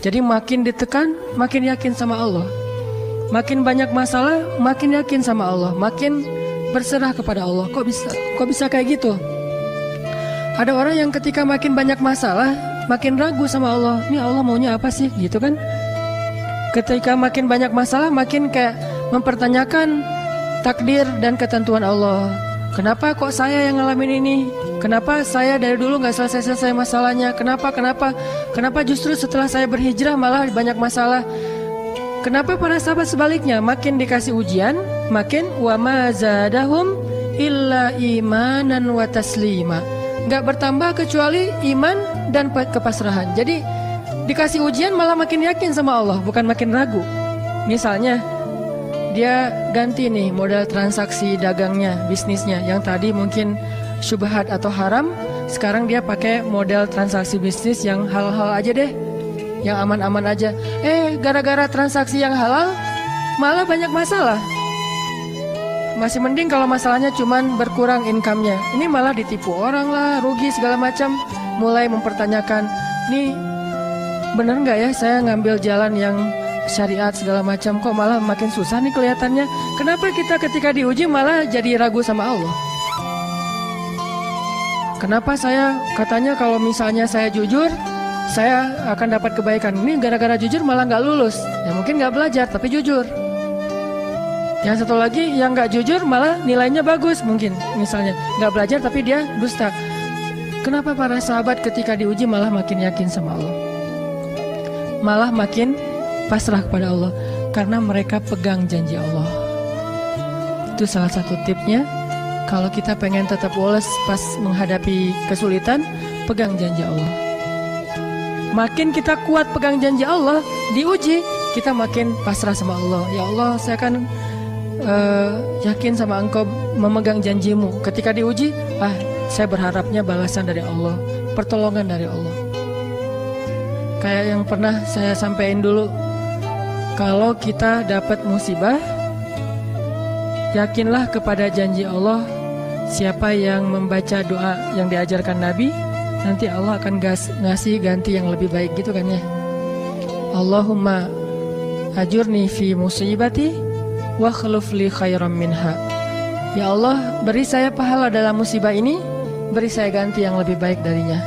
Jadi makin ditekan, makin yakin sama Allah. Makin banyak masalah, makin yakin sama Allah. Makin berserah kepada Allah. Kok bisa kayak gitu? Ada orang yang ketika makin banyak masalah, makin ragu sama Allah. Ini Allah maunya apa sih? Gitu kan? Ketika makin banyak masalah, makin kayak mempertanyakan takdir dan ketentuan Allah. Kenapa kok saya yang ngalamin ini? Kenapa saya dari dulu gak selesai-selesai masalahnya? Kenapa justru setelah saya berhijrah malah banyak masalah? Kenapa para sahabat sebaliknya? Makin dikasih ujian, makin wa ma zadahum illa imanan wa taslima. Gak bertambah kecuali iman dan kepasrahan. Jadi dikasih ujian malah makin yakin sama Allah, bukan makin ragu. Misalnya dia ganti nih model transaksi dagangnya, bisnisnya. Yang tadi mungkin syubhat atau haram, sekarang dia pakai model transaksi bisnis yang halal aja deh, yang aman-aman aja. Gara-gara transaksi yang halal malah banyak masalah. Masih mending kalau masalahnya cuman berkurang income-nya. Ini malah ditipu orang lah, rugi segala macam. Mulai mempertanyakan, nih bener nggak ya saya ngambil jalan yang syariat segala macam, kok malah makin susah nih kelihatannya. Kenapa kita ketika diuji malah jadi ragu sama Allah? Kenapa saya katanya kalau misalnya saya jujur, saya akan dapat kebaikan. Ini gara-gara jujur malah nggak lulus. Ya mungkin nggak belajar tapi jujur. Yang satu lagi yang nggak jujur malah nilainya bagus mungkin. Misalnya nggak belajar tapi dia dusta. Kenapa para sahabat ketika diuji malah makin yakin sama Allah? Malah makin pasrah kepada Allah. Karena mereka pegang janji Allah. Itu salah satu tipnya. Kalau kita pengen tetap woles pas menghadapi kesulitan, pegang janji Allah. Makin kita kuat pegang janji Allah, diuji, kita makin pasrah sama Allah. Ya Allah, saya kan yakin sama Engkau memegang janjimu. Ketika diuji, saya berharapnya balasan dari Allah, pertolongan dari Allah. Kayak yang pernah saya sampaikan dulu, kalau kita dapat musibah, yakinlah kepada janji Allah. Siapa yang membaca doa yang diajarkan Nabi, nanti Allah akan ngasih ganti yang lebih baik gitu kan ya. Allahumma ajurni fi musibati wa khluf li khairam minha. Ya Allah, beri saya pahala dalam musibah ini, beri saya ganti yang lebih baik darinya.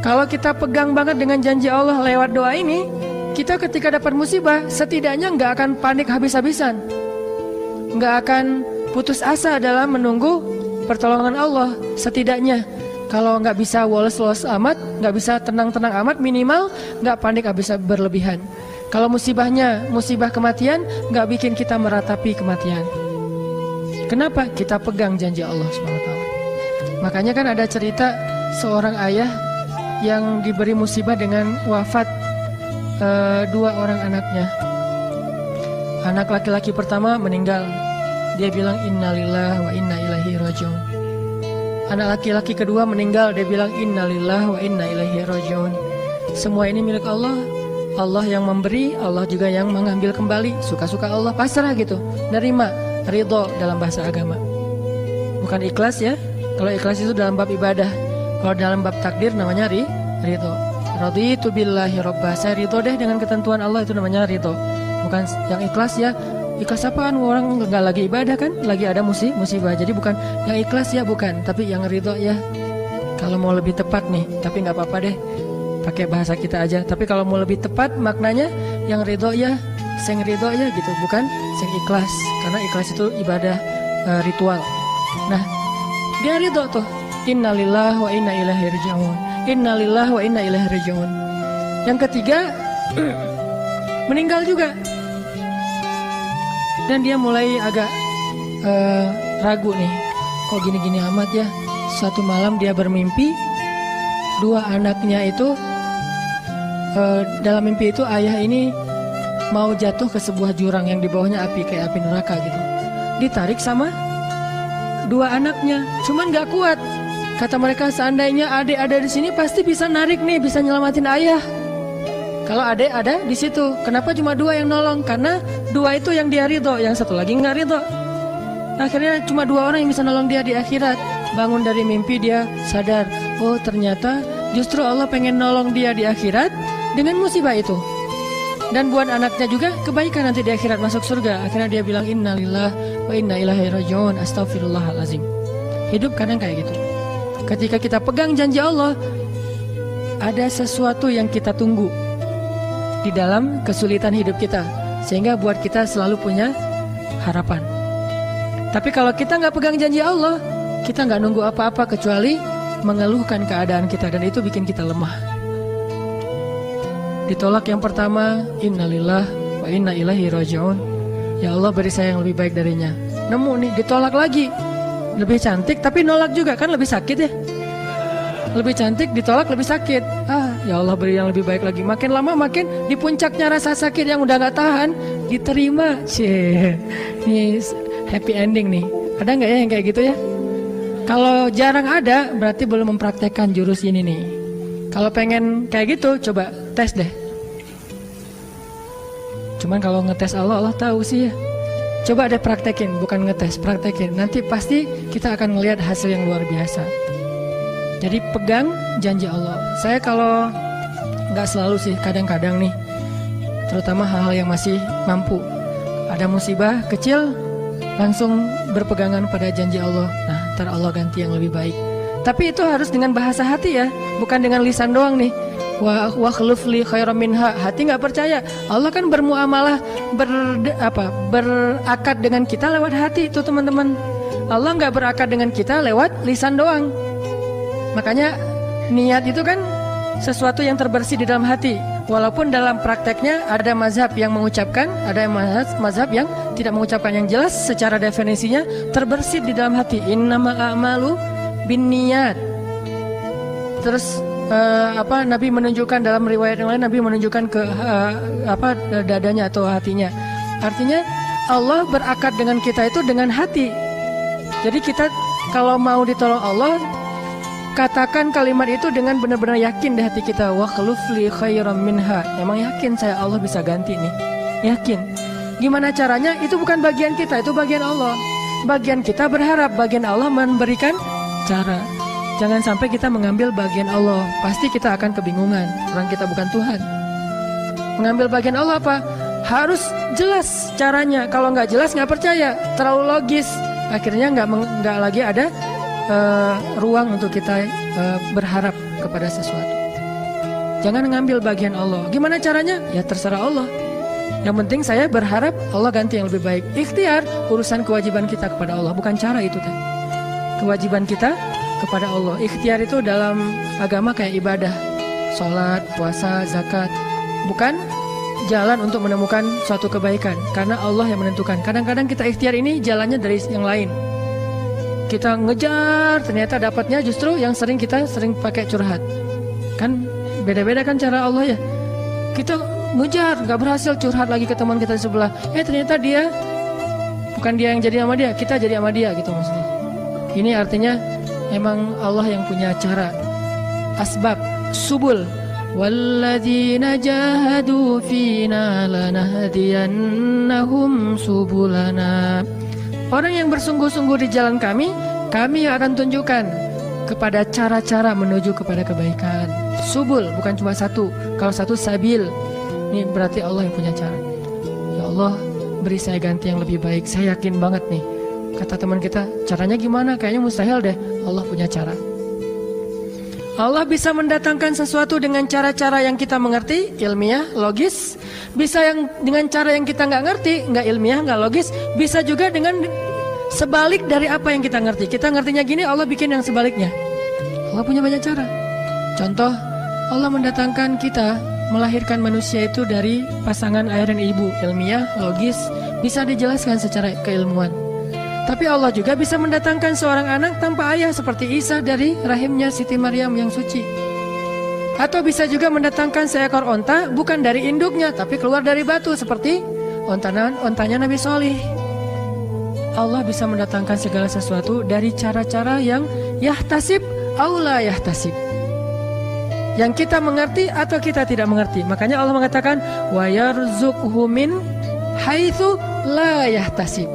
Kalau kita pegang banget dengan janji Allah lewat doa ini, kita ketika dapat musibah setidaknya nggak akan panik habis-habisan, nggak akan putus asa dalam menunggu pertolongan Allah. Setidaknya kalau nggak bisa woles-woles amat, nggak bisa tenang-tenang amat, minimal nggak panik habis berlebihan. Kalau musibahnya musibah kematian, nggak bikin kita meratapi kematian. Kenapa? Kita pegang janji Allah SWT. Makanya kan ada cerita seorang ayah yang diberi musibah dengan wafat dua orang anaknya. Anak laki-laki pertama meninggal. Dia bilang innalillahi wa inna ilaihi rajiun. Anak laki-laki kedua meninggal. Dia bilang innalillahi wa inna ilaihi rajiun. Semua ini milik Allah. Allah yang memberi, Allah juga yang mengambil kembali. Suka-suka Allah, pasrah gitu. Nerima, ridho dalam bahasa agama. Bukan ikhlas ya. Kalau ikhlas itu dalam bab ibadah. Kalau dalam bab takdir namanya ridho. Raditu billahi robba. Saya ridho deh dengan ketentuan Allah, itu namanya ridho. Bukan yang ikhlas ya. Ikhlas apaan? Orang nggak lagi ibadah kan, lagi ada musibah. Jadi bukan yang ikhlas ya, bukan, tapi yang ridho ya. Kalau mau lebih tepat nih, tapi nggak apa-apa deh, pakai bahasa kita aja. Tapi kalau mau lebih tepat maknanya, yang ridho ya, sing ridho ya gitu, bukan sing ikhlas. Karena ikhlas itu ibadah ritual. Nah, dia ridho tuh. Innalillahi wa inna ilaihi rajiun. Innalillahi wa inna ilaihi rajiun. Yang ketiga meninggal juga. Dan dia mulai agak ragu nih, kok gini-gini amat ya. Suatu malam dia bermimpi, dua anaknya itu dalam mimpi itu ayah ini mau jatuh ke sebuah jurang yang di bawahnya api, kayak api neraka gitu. Ditarik sama dua anaknya, cuman gak kuat. Kata mereka, seandainya adik ada di sini pasti bisa narik nih, bisa nyelamatin ayah. Kalau adik ada di situ, kenapa cuma dua yang nolong? Karena dua itu yang dia ridho, yang satu lagi nggak ridho. Akhirnya cuma dua orang yang bisa nolong dia di akhirat. Bangun dari mimpi dia sadar, oh ternyata justru Allah pengen nolong dia di akhirat dengan musibah itu. Dan buat anaknya juga kebaikan nanti di akhirat masuk surga. Akhirnya dia bilang innalillah wa inna ilaihi rajiun, astaghfirullahalazim. Hidup kadang kayak gitu. Ketika kita pegang janji Allah, ada sesuatu yang kita tunggu di dalam kesulitan hidup kita, sehingga buat kita selalu punya harapan. Tapi kalau kita nggak pegang janji Allah, kita nggak nunggu apa-apa kecuali mengeluhkan keadaan kita, dan itu bikin kita lemah. Ditolak yang pertama, innalillah wa inna ilaihi rajiun. Ya Allah, beri saya yang lebih baik darinya. Nemu nih, ditolak lagi. Lebih cantik tapi nolak juga, kan lebih sakit ya. Lebih cantik ditolak lebih sakit. Ya Allah, beri yang lebih baik lagi. Makin lama makin di puncaknya rasa sakit yang udah gak tahan, diterima. Ini happy ending nih. Ada gak ya yang kayak gitu ya? Kalau jarang ada, berarti belum mempraktekkan jurus ini nih. Kalau pengen kayak gitu, coba tes deh. Cuman kalau ngetes Allah tahu sih ya. Coba deh praktekin, bukan ngetes, praktekin. Nanti pasti kita akan melihat hasil yang luar biasa. Jadi pegang janji Allah. Saya kalau nggak selalu sih, kadang-kadang nih, terutama hal-hal yang masih mampu. Ada musibah kecil, langsung berpegangan pada janji Allah. Nah, ntar Allah ganti yang lebih baik. Tapi itu harus dengan bahasa hati ya, bukan dengan lisan doang nih. Wa khluf li khairam minha. Hati nggak percaya. Allah kan bermuamalah, berakad dengan kita lewat hati itu teman-teman. Allah nggak berakad dengan kita lewat lisan doang. Makanya niat itu kan sesuatu yang terbersih di dalam hati. Walaupun dalam prakteknya ada mazhab yang mengucapkan, ada mazhab yang tidak mengucapkan. Yang jelas secara definisinya terbersih di dalam hati. Innamal a'malu binniyat. Terus Nabi menunjukkan dalam riwayat yang lain, Nabi menunjukkan ke dadanya atau hatinya. Artinya Allah berakad dengan kita itu dengan hati. Jadi kita kalau mau ditolong Allah, katakan kalimat itu dengan benar-benar yakin di hati kita. Wa khluf li khairam minha. Emang yakin saya Allah bisa ganti nih. Yakin. Gimana caranya? Itu bukan bagian kita, itu bagian Allah. Bagian kita berharap, bagian Allah memberikan cara. Jangan sampai kita mengambil bagian Allah. Pasti kita akan kebingungan. Orang kita bukan Tuhan. Mengambil bagian Allah apa? Harus jelas caranya. Kalau nggak jelas nggak percaya. Terlalu logis. Akhirnya nggak lagi ada ruang untuk kita berharap kepada sesuatu. Jangan mengambil bagian Allah. Gimana caranya? Ya terserah Allah. Yang penting saya berharap Allah ganti yang lebih baik. Ikhtiar, urusan kewajiban kita kepada Allah. Bukan cara itu teh. Kewajiban kita kepada Allah. Ikhtiar itu dalam agama kayak ibadah, sholat, puasa, zakat. Bukan jalan untuk menemukan suatu kebaikan, karena Allah yang menentukan. Kadang-kadang kita ikhtiar ini jalannya dari yang lain. Kita ngejar, ternyata dapatnya justru yang kita sering pakai curhat. Kan beda-beda kan cara Allah ya. Kita ngejar, gak berhasil, curhat lagi ke teman kita di sebelah. Ternyata dia, bukan dia yang jadi sama dia, kita jadi sama dia gitu maksudnya. Ini artinya memang Allah yang punya cara. Asbab, subul. Walladzina jahadu fina lanahdiyannahum subulana. Orang yang bersungguh-sungguh di jalan kami akan tunjukkan kepada cara-cara menuju kepada kebaikan. Subul, bukan cuma satu. Kalau satu sabil, ini berarti Allah yang punya cara. Ya Allah, beri saya ganti yang lebih baik. Saya yakin banget nih. Kata teman kita, caranya gimana? Kayaknya mustahil deh. Allah punya cara. Allah bisa mendatangkan sesuatu dengan cara-cara yang kita mengerti, ilmiah, logis. Bisa yang dengan cara yang kita nggak ngerti, nggak ilmiah, nggak logis. Bisa juga dengan sebalik dari apa yang kita ngerti. Kita ngertinya gini, Allah bikin yang sebaliknya. Allah punya banyak cara. Contoh, Allah mendatangkan kita, melahirkan manusia itu dari pasangan ayah dan ibu. Ilmiah, logis, bisa dijelaskan secara keilmuan. Tapi Allah juga bisa mendatangkan seorang anak tanpa ayah seperti Isa dari rahimnya Siti Maryam yang suci. Atau bisa juga mendatangkan seekor onta bukan dari induknya tapi keluar dari batu seperti ontanya Nabi Solih. Allah bisa mendatangkan segala sesuatu dari cara-cara yang yahtasib aula yahtasib. Yang kita mengerti atau kita tidak mengerti. Makanya Allah mengatakan wa yarzuqhu min haitsu la yahtasib.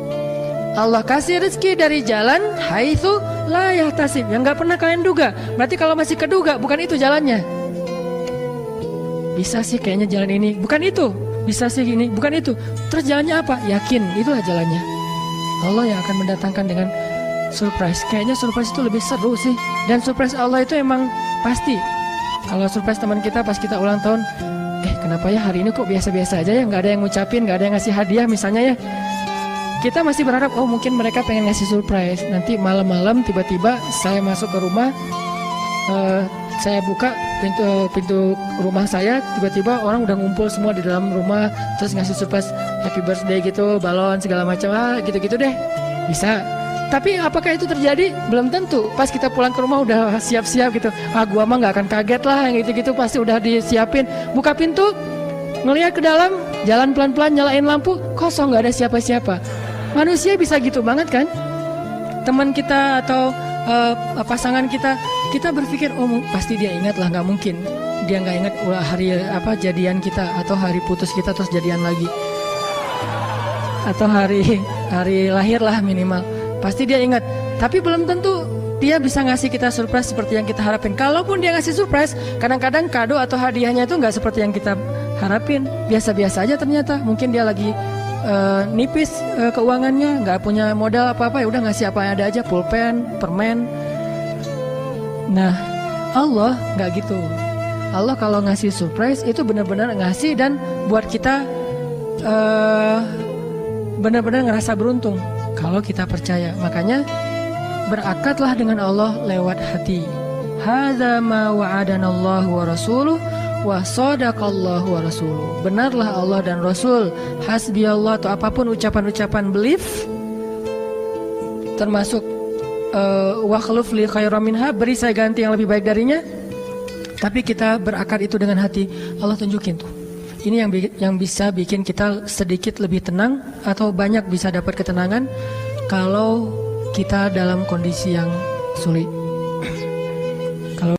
Allah kasih rezeki dari jalan haitsu la yahtasib, yang gak pernah kalian duga. Berarti kalau masih keduga, bukan itu jalannya. bisa sih kayaknya jalan ini, bukan itu. Bisa sih ini, bukan itu. Terus jalannya apa? Yakin, itulah jalannya. Allah yang akan mendatangkan dengan surprise. Kayaknya surprise itu lebih seru sih. Dan surprise Allah itu emang pasti. Kalau surprise teman kita pas kita ulang tahun, kenapa ya hari ini kok biasa-biasa aja ya, nggak ada yang ngucapin, nggak ada yang ngasih hadiah misalnya ya. Kita masih berharap, oh mungkin mereka pengen ngasih surprise. Nanti malam-malam tiba-tiba saya masuk ke rumah, saya buka pintu rumah saya, tiba-tiba orang udah ngumpul semua di dalam rumah, terus ngasih surprise happy birthday gitu, balon segala macam, gitu-gitu deh. Bisa. Tapi apakah itu terjadi? Belum tentu. Pas kita pulang ke rumah udah siap-siap gitu. Gua mah nggak akan kaget lah, yang gitu-gitu pasti udah disiapin. Buka pintu, ngelihat ke dalam, jalan pelan-pelan, nyalain lampu, kosong, nggak ada siapa-siapa. Manusia bisa gitu banget kan? Teman kita atau pasangan kita berpikir, oh pasti dia ingat lah, nggak mungkin dia nggak ingat hari jadian kita atau hari putus kita terus jadian lagi, atau hari lahir lah minimal. Pasti dia ingat, tapi belum tentu dia bisa ngasih kita surprise seperti yang kita harapin. Kalaupun dia ngasih surprise, kadang-kadang kado atau hadiahnya itu nggak seperti yang kita harapin. Biasa-biasa aja ternyata. Mungkin dia lagi nipis keuangannya, nggak punya modal apa-apa, ya udah ngasih apa yang ada aja, pulpen, permen. Nah, Allah nggak gitu. Allah kalau ngasih surprise itu benar-benar ngasih dan buat kita benar-benar ngerasa beruntung. Kalau kita percaya, makanya berakatlah dengan Allah lewat hati. Hadza ma wa'adanallahu wa rasuluh wa sadaqallahu wa rasuluh. Benarlah Allah dan Rasul. Hasbiyallah atau apapun ucapan-ucapan belief, termasuk wa khluf li khairam minha, beri saya ganti yang lebih baik darinya. Tapi kita berakad itu dengan hati. Allah tunjukin tuh. Ini yang bisa bikin kita sedikit lebih tenang atau banyak bisa dapat ketenangan kalau kita dalam kondisi yang sulit.